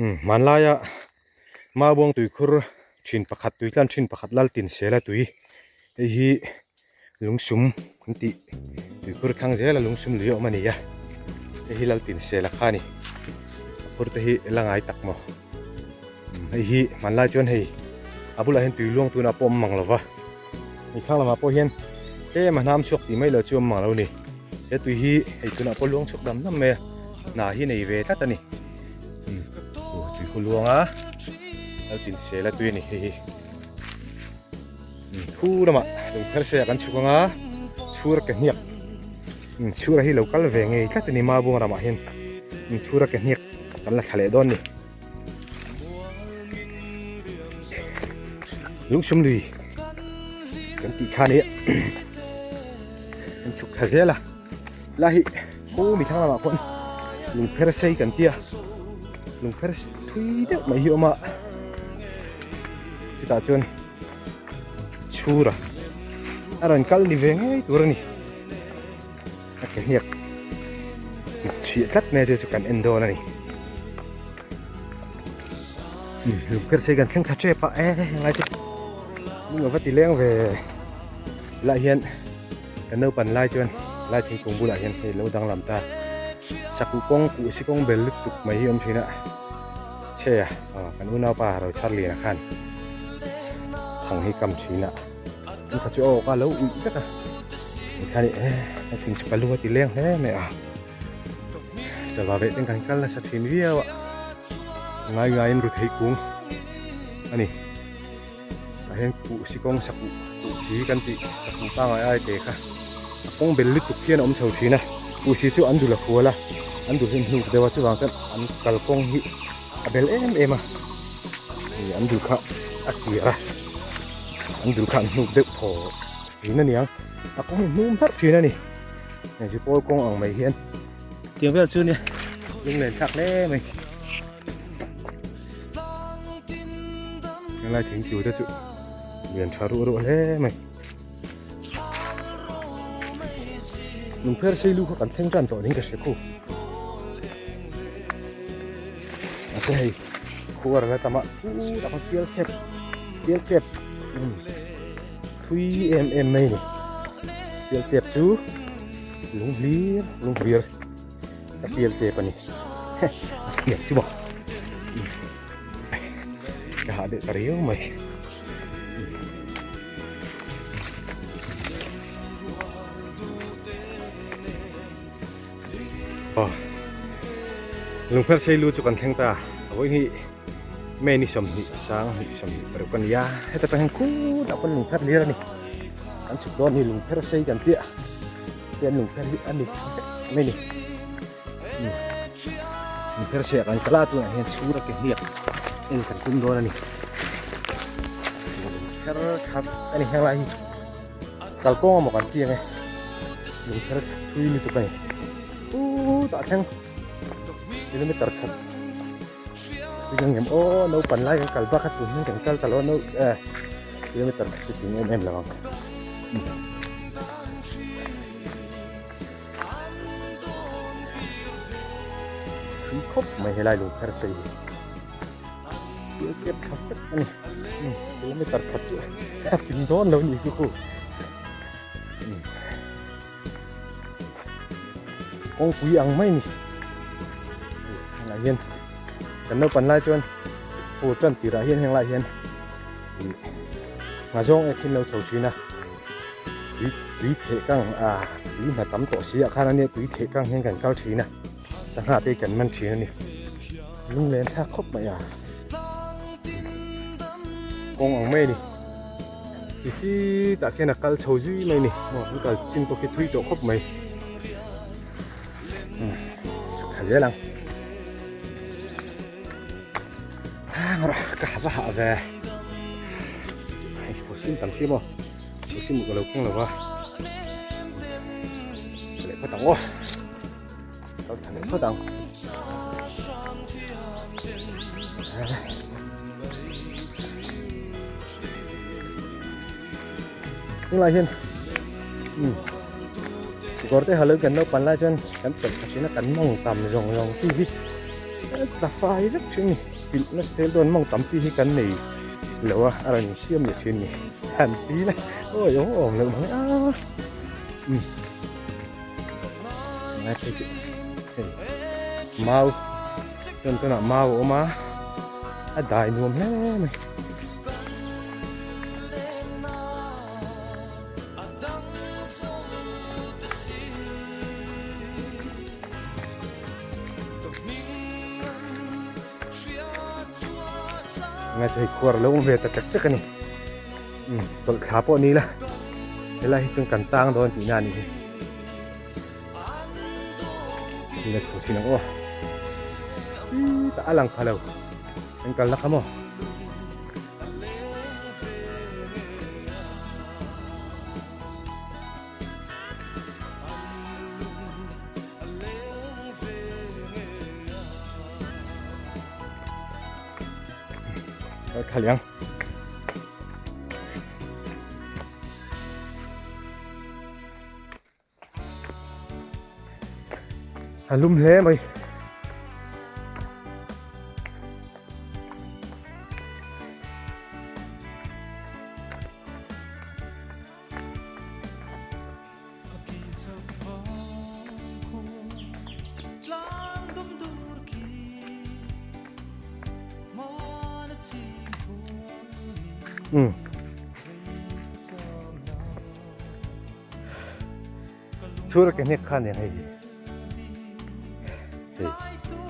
มันลายอะมาบวงตุยคุรชินประคัดตุยกันชินประคัดลัลตินเสละตุยไอ้ฮีลุงซุมกันติตุยคุรข้างเจละลุงซุมเหลียวมันนี่ยะไอ้ฮีลัลตินเสละข้านี่คุรตะฮีละไงตักมั้งไอ้ฮีมันลายจนให้อาบุลาเห็นตุยล่วงตุยน่ะปมมังหรอวะไอ้ข้างละมาพอเห็นเอ๊ะมันน้ำชกตีไม่เหลือจมมังแล้วนี่เอ๊ะตุยฮีไอ้ตุยน่ะปล่วงชกดำน้ำเมย์หน้าฮีในเวทัตนี่ตุยคุล่วงอ่ะแล้วตินเสละตุยนี่ทูระมาลงเพลเสียกันชุกงาชูระกันเนียกชูระที่เราคัลเวงไงก็จะนี่มาบุงระมาเห็นชูระกันเนียกกันละทะเลดอนนี่ลุงชมดีกันตีขานี้กันชุกทะเลละลาฮิโอ้มีทั้งระมาคนลุงเพลเสียกันเตียลุงเพลทุยเด็กไม่หิวมาสิตาจนชูระอะไรกันลิเวงไอ้ตัวนี้โอเคเนี่ยเชี่ยจัดเนี่ยจะกันเอ็นโดนะนี่ลูกเกิดใช้กันแข่งขันเจ็บปะยังไงที่มึงเอาไปตีเลี้ยงเวลายเห็นกันเนื้อปั่นลายจนลายทิ้งกงบุลายเห็นที่เราดังลำตาสักกุกงกุสิกงเบลลึกตุกไม่ยอมชินะเชี่ยกันอุ่นเอาป่าเราชาร์ลีนะคันทางให้กำชินะมันก็จะออกมาแล้วอุ้ยจักอะแค่นี้ถึงจะไปรู้ว่าตีเลี้ยงไม่เอาสบายเบ็ดเป็นกันละสักทีเดียวอะง่ายๆรู้ที่กุ้งอันนี้เห็นกูสิกงสักกูชีกันติสักกูตั้งไอ้เด็กอะกงเป็นลึกตุกเพี้ยนอมเฉาชีนะกูชีจู่อันดูละฟัวละอันดูเห็นหิวเดี๋ยวว่าจู่วางกันอันกัลกงฮิเบลมานี่อันดูข้าอักเกียร์อันดูข้าหิวเด็กพอนี่นั่นยังอักกงนุ่มทัดชีนะนี่อย่างที่โป้กงอ่างไม่เห็นเกี่ยวกับชื่อเนี่ยลุงเล่นชักเล่ไหมยังไงถึงอยู่จะจุเรียนชารุเล่ไหมลุงเพื่อใช้ลูกกันเท่งกันต่อนี้ก็เสียคู่ใช่คู่อะไรแต่มาแต่มาเกี่ยวเก็บทุยไม่นี่เกี่ยวเก็บจูลุงเบียร์ตะเกียบเจ็บปะนี่เกียบจูบอกจะหาเด็กเรียวไหมลุงเพื่อใช้ลูกจุกันแข่งตาเอาไว้ที่แม่นี่สมนิสังนิสมนิปรกันยาให้แต่ไปแห่งคู่แต่คนลุงเพื่อเลี้ยงนี่อันสุดยอดนี่ลุงเพื่อใช้กันเตี้ยเป็นลุงเพื่ออันนี้ไม่นี่ลุงเพื่อใช้กันกล้าตัวเห็นชูระเกียบเอ็นกันคุ้มโดนนี่ครับอันนี้แห่งไรกัลโก้หมกันเตี้ยไงลุงเพื่อคุยนี่ตัวไปต่อแท่งini meter kat, yang em no pan lai yang kalba kat pun yang kalau no ini meter setting lah bang. Kop mai helai lu persei. Dia ket perfect ni. Ini meter kat tu, kat sindon lo ni aku. Kong kui ang mai ni. Lại hiên cần đâu phần lại chuan phù tuần tỷ lại hiên hàng lại hiên mà dong khi lâu sầu chín à túy thể căng túy là tắm tổ xí khá là nè túy thể căng hiên cảnh cao chín à sáng hạ tây cảnh man chín này lung lên thác khóc mày con ông mày đi thì khi đã khi là cal sầu duy mày nè mà cũng cả trên tôi cái túy tổ khóc mày khá dễ lắm cả hạ về phổ xin tầm xin không phổ xin một cái lầu không là qua lại có tặng quá tao thằng có tặng nhưng lại hiền có thể hà lớn gần đâu bắn lại chân cắn tận chỉ là cắn mông tầm rồng rồng tí ตาไฟสักชิ้นนี่ปิดนัสเทลโดนมองตั้มตีให้กันนี่หรือว่าอะไรนี่เชื่อมอย่างชิ้นนี่แผ่นตีเลยโอ้ยโอ้โหเลยมั้งน่าจะเมาจนตัวน่ะเมาออกมาได้นวมแน่ไหมน่าจะให้ควรแล้วเวทจักจักกันนี่ตัวขาพวกนี้ละเวลาที่จงกันตั้งโดนปีหน้านี่นี่นะโชว์สินะโอ้แต่อลังพาเลวเป็นกันละครับมั้งขยันลุ่มเละไหมsurat ini kan yang ini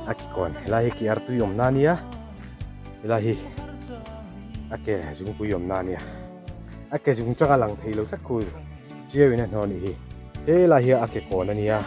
aki kon ilahi ki artu yom nania ilahi ake jung ku yom nania ake jung changalang thei lo tak ku jiewin an hon hi ilahi ake kon ania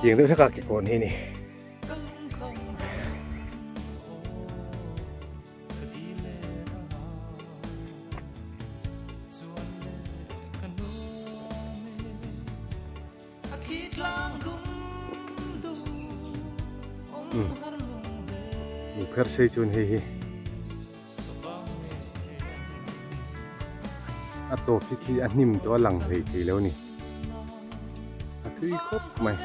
tiếng được các cái con hi ni per se chun hi ato khi anim to lang thei thei lo ni athui khop mai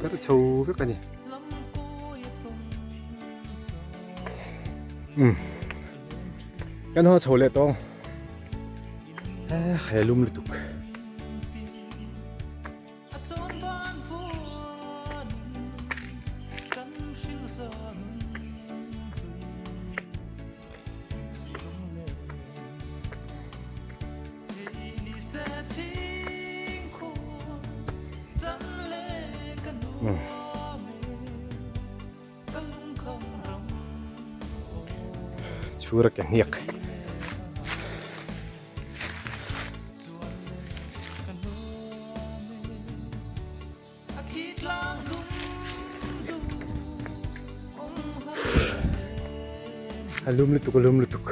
per chou với cái này cái nó chou lệ tông hay lum lụt surat yang niak alum lutuk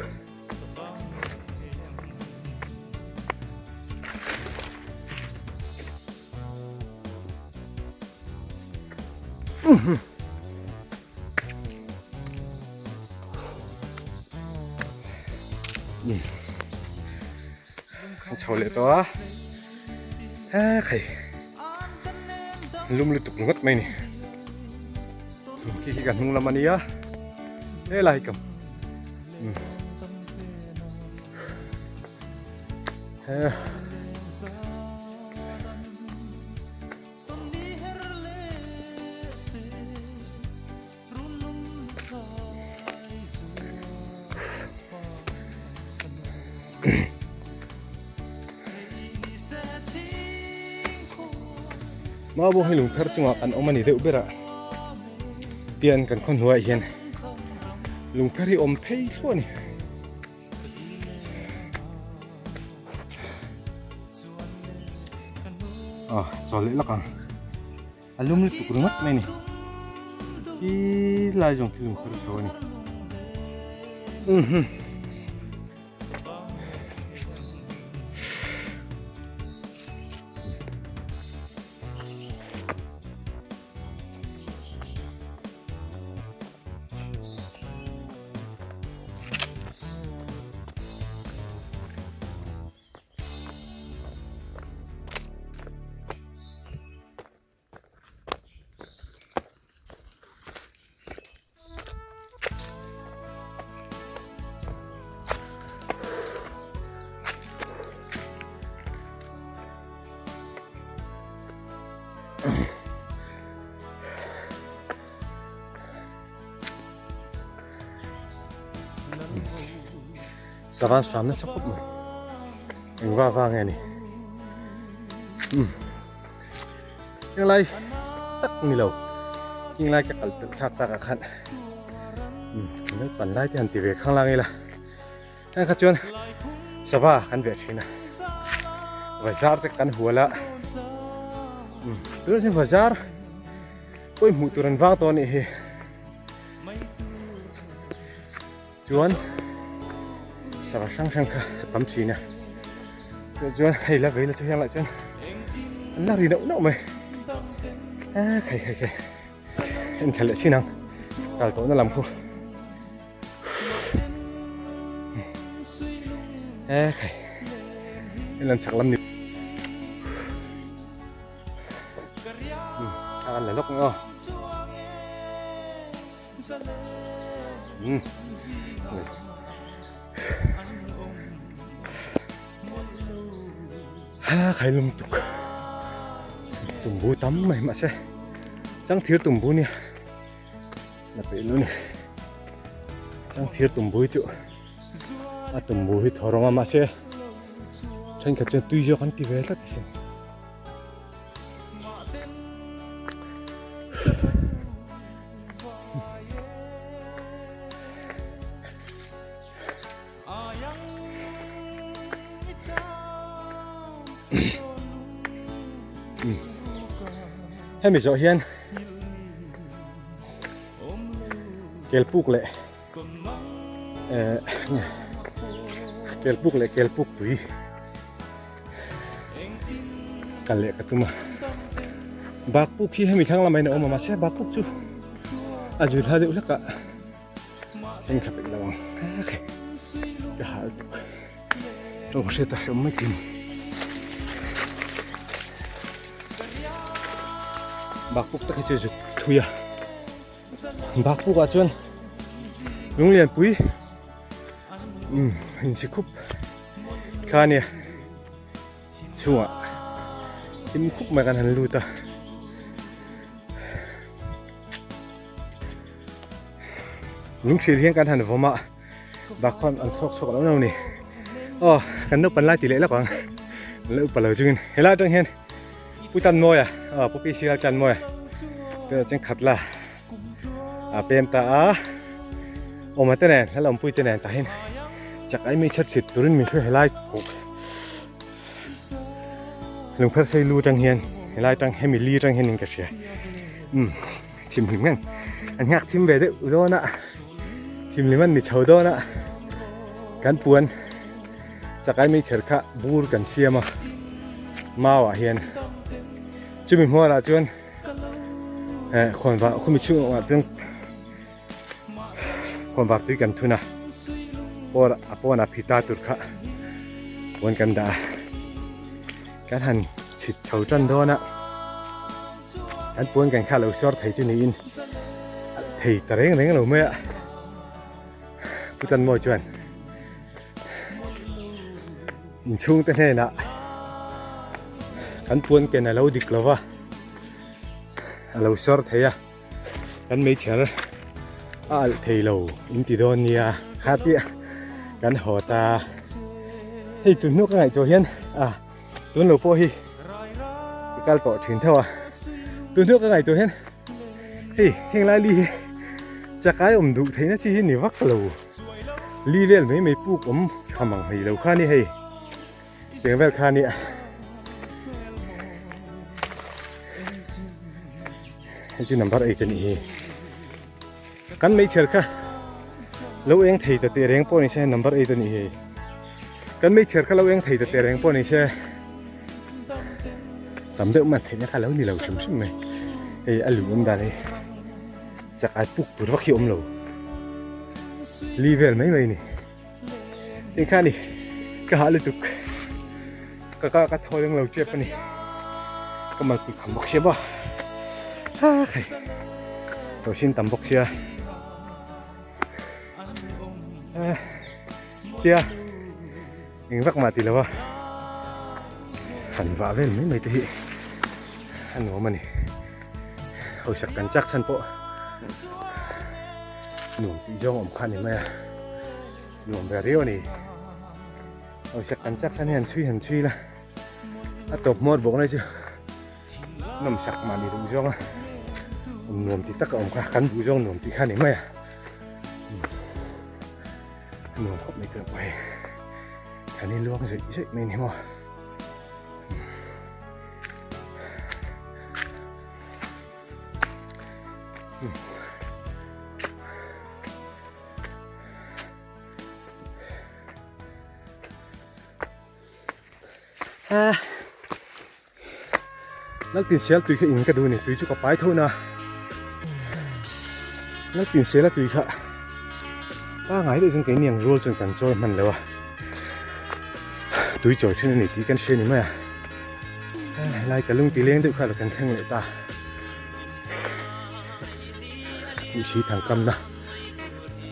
chầu lệ to khay lum lutuk ngot mai ni khi kan hung lamania le lai kamมาบ่ให้ลุงเพชรจังหวะกันเอามานี่เดือดเบะเตียนกันคนหัวเฮียนลุงเพชรให้อมเพย์ส่วนนี่จอดเลยละกันอารมณ์นี่ตุกรุงัดไหมนี่ที่ลายจงที่ลุงเพชรโชว์นี่ Savan Stram na sakop mo. Ang vava nga ni. Yung lai tak nilaw. Yung lai kakalpil kakakakan. Nang panlay ti hanti ve khang lang ila. Ang kachon sava kan ve china. Bazar te kan huala. Turon bazar. Koi muturan va to ni he. Chuan sava sang sang ka pam china. Chuan hay la ve la chu yang la chuan. An la ri nau mai. Khai. Anh thật là xin năng cả tối nó làm khô khai anh làm sặc lắm nhỉ ăn lại lúc ngon khai lung tục tùng bú tắm mày mà xe chẳng thiếu tùng bú nè là bị luôn nè chẳng thiếu tùng bú chứ tùng bú thì thò rong mà xe thành cả chuyện tùy cho con tì về lắm thì hay mình giỏi hiền kel puk le kel puk tui kan le katuma bak puk hi hemi thang lamai na oma ma se bak puk chu aju tha de ulaka sen khap lawang okay ka hal tuk to se ta som mai tin bak puk ta ke chu thuya bak puk a chuan lung lian pui hình si khúc kha nè chua im khúc màกันหันลูตาลุงเสียเฮียงกันหันผมอ่ะบักคอนอันครกสกแล้วนี่อ๋อกันนึกปันไล่ตีเละแล้วก่อนแล้วปันเลยจึงเฮล่าจังเห็นผู้จันมวยอ่ะผู้พี่เชียร์จันมวยก็จังขัดละเป็นตาโอ้มาแต่แน่แล้วเราพูดแต่แน่ตาเห็นจากไอ้ไม่ชัดสิตัวนั้นมีช่วยให้ไล่กุกลุงเพิ่งใส่รูจังเฮียนให้ไล่จังให้มีลีจังเฮียนกันเชียทีมหนึ่งงั้นอันยักทีมเบดอุดรนะทีมลิมันมีเฉาโดนะกันปวนจากไอ้ไม่เฉิดค่ะบูรกันเชียมาว่ะเฮียนจุ่มหัวละจวนคนว่าคนมีชื่อว่าจังคนว่าด้วยกันทุนะปอนะพิตาตุระวันกันดาการหันฉิดเฉาจันโดนะการปวนกันข้าเราชอบไทยจุนีนไทยตะเร่งเราไม่อะผู้จันมวยจวนอินช่วงแต่เนี่ยนะการปวนกันเราดิกลาวะเราชอบไทยกันไม่เชื่อไทยเราอินติโดเนียคาติกันหัวตาให้ตุนนกไงตัวเฮียนตุนหลูกพ่อฮีการปอดถึงเท่าตุนนกไงตัวเฮียนเฮ้ยเฮงไล่ลีจะกลายอมดุไทยนะที่เห็นนี่วักเราลีเวลไม่ปลูกทำมังให้เราข้านี่ให้เสียงเวลข้านี่ให้ชื่อนัมเบอร์8นี่กันไม่เชื่อค่ะเราเองไทยแต่เตะแรงป้อนี่ใช่นัมเบอร์8นี่กันไม่เชื่อค่ะเราเองไทยแต่เตะแรงป้อนี่ใช่ทำเดิมมันเห็นนะคะแล้วนี่เราชุ่มชุ่มไหมอลูมิเนียมได้เลยจากไอ้ปุ๊กตัววักขี้อมเราลีเวลไม่นี่เองข้านี่ก็หาเลยตุกก็ทอยังเราเจ็บปะนี่ก็มันคุยคำบอกเชียบ่ใครเราชินตำบอกเชียเชียเองวักมาตีแล้ววะหันว่าเว้นไม่ตี อันหัวมันนี่เอาสักกันจักฉันโปะหนุ่มปีจ้องอมคันนี่ไหมหนุ่มแบบเรียวนี่เอาสักกันจักฉันเห็นชื่อละตบหมดบอกเลยจ้ะน้ำสักมาดีดูจ้องละหนุ่มที่ตักอมคันดูจ้องหนุ่มที่คันนี่ไหมหนุ่มก็ไม่เกินไปคันนี้ล่วงเฉยไม่นี่มั้งนักตีนเสียตุยขึ้นก็ดูนี่ตุยจุกกับไปเท่านะนักตีนเสียแล้วตุยค่ะป้าไงได้จนเก่งยังรู้จนกันจอยมันเลยวะตุยจอยชื่อนี่ตีกันเชียนี่ไหมไล่กันลุงตีเลี้ยงด้วยค่ะแล้วกันแข่งเลยตาอุชีทางกำนะ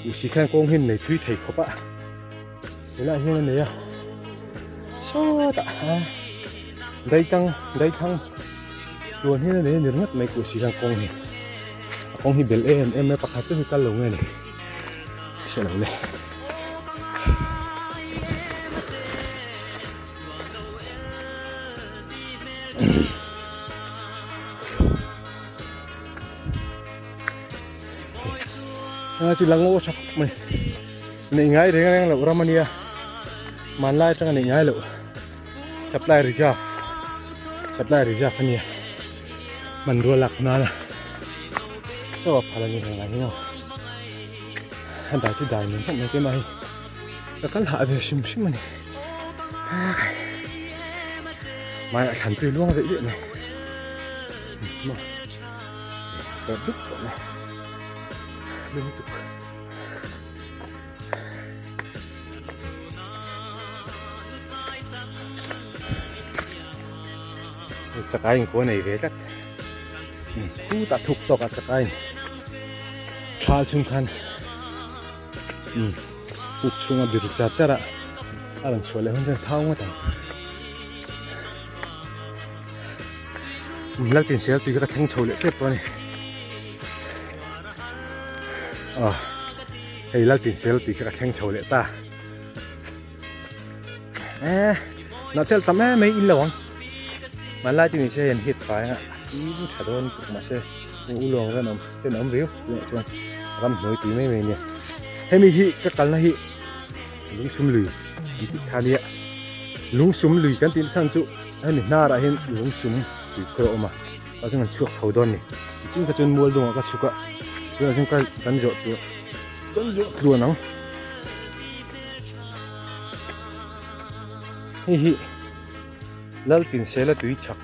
อุชีแข่งโกงหินในตุยไทยเขาปะเวลาเฮียนั่นเนี่ยชอบอ่ะได้ทั้งตัวนี้นั่นเนี่ยนึกไม่กูสิกองนี่กองที่เบลเอ็มไม่ประคับจะคือกันลงไงนี่เชื่อเลยจิลังโง่ชักมันนี่ง่ายเรื่องอะไรหรอกรามานีมันไล่ตั้งนี่ง่ายหรอกsupply reserveนี่มันรัวหลักนั่นแหละชอบพลังงานอะไรเนาะอันใดจะได้มันต้องไม่ได้ไหมแล้วก็หาไปชิมมันมาขันไปล่วงไปเรื่อยเลยมาเปิดดุ๊กก่อนเลยดุ๊กจะกลายเป็นคนไหนเวจักกูตัดถูกตกจะกลายชาลชุนคันปุกช่วงบิดจัดจ้าละอะไรช่วยเลยมันจะเท่ามาต่างลักตินเสียปีก็แทงโชว์เลยเจ็บตัวนี่ไอ้ลักตินเสียปีก็แทงโชว์เลยตาน่าเทลทำไม่อินหรอกมันไล่จีนี่เช่นฮิตไฟนะที่ชาโดนตุกมาเช่อุลองก็นำเต้นน้ำริ้วเนี่ยจนรำหน่วยตีไม่เมเนี่ยให้มีฮิก็กันละฮิลุงซุ่มลุยติดคาเนียลุงซุ่มลุยกันติดสันจุให้หน้าเราเห็นลุงซุ่มลุยโครมาเราจึงกันช่วยเขาดอนนี่จริงก็จนมัวดงก็ชุกะเราจึงกันจ่อจ่อตัวน้องฮิแล้วตินเซลตุยชัก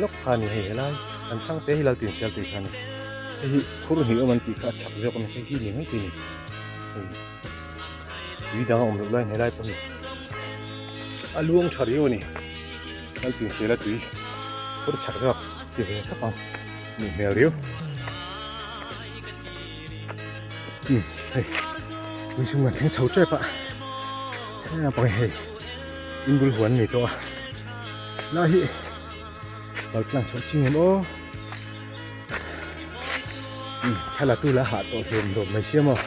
ล็อกขานี่ให้ไรอันสั่งเตะให้เราตินเซลตุยขานี่ให้คุรุหิวมันติขาชักจอกมันให้หิ้งให้ตีนี่วิธีการอมลูกไล่ให้ไรปนอาลวงชาริโอนี่แล้วตินเซลตุยคุรุชักจอกตีไปทับปังนี่เมริโอเฮ้ยวิสุมันแทงเฉาใจปะไปให้อินบุลหวนนี่ตัวน่าฮิเรากำลังชดชิงเห็นโอ้แค่ละตู้ละหาตัวเห็นโดดไม่เชื่อมั้ง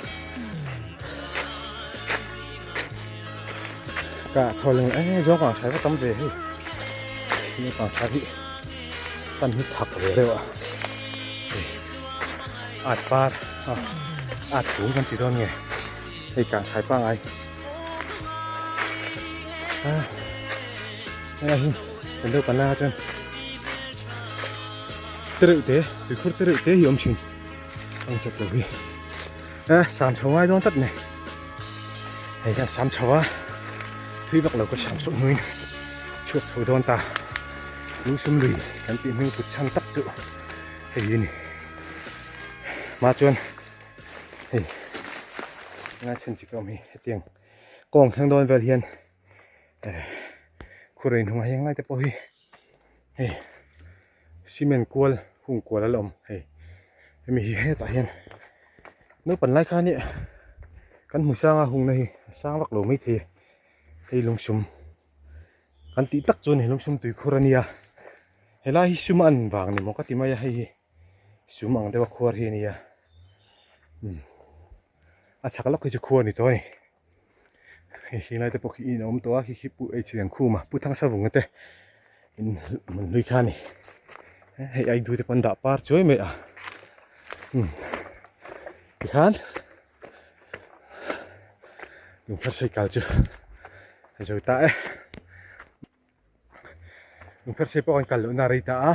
กะทอลงย้อนก่อนใช้ก็ต้องเวให้นี่ก่อนใช้ที่ตั้นหิถักเลยว่ะอาจปาดอาจสูงกันจีดอนไงในการใช้ป้างไออะไรเป็นเรื่องปัญหาจังตรึกเตะหรือคุณตรึกเตะยอมชิงต้องจัดเลยสามชาวไอ้ต้องตัดเนี่ยไอ้แค่สามชาวที่บักเราก็สามสุดมือช่วยชาวโดนตาลูกสมลุยกันตีมือกุดช่างตักจุไอ้ยี่นี่มาจนเฮ้ยงานเช่นจิก็มีเตียงกองทางโดนเวลียนคุเรนหัวยังไงแต่พอเฮ้ยซีเมนต์กวลหุ่งกวลแล้วลมเฮ้ยมีเฮ้ตายเห็นนึกปันไล่ข้านี่กันหูสร้างหุ่งในสร้างวักหลไม่เทให้ลงชุมกันตีตักจนเห็นลงชุมตุยคุรเนีย helai sum an wang ni mo ka timaya hei sum ang dewa khuar hi ni ya a chakala ko chu khuar ni to ni hi lai te pokhi in om to a hi pu e chiang khu ma pu thang sa vung te in mun lui kha ni hei ai du te pan da par choi me a khan yung phar sai kal chu zo ta e yung phar sai po kal lo na ri ta a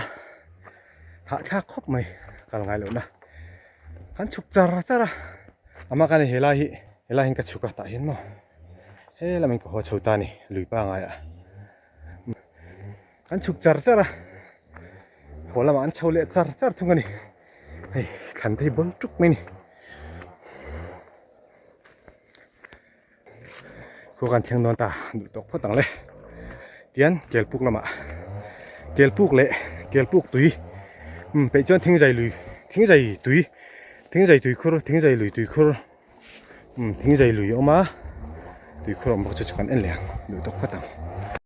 ha kha khop mai kal ngai lo na kan chuk chara chara ama kan helai hin ka chuka ta hin mo he lamin ko ho chota ni lui pa ngai a kan chuk char chara hola man chole char char thungani hei khan thei bol tuk mai ni ko kan theng non ta du tok pho tang le tian kel puk lama kel puk tui pe chon thing jai tui khur thing jai lui tui khur thing jai lui oma tui khur mo chu kan en le du tok pho tang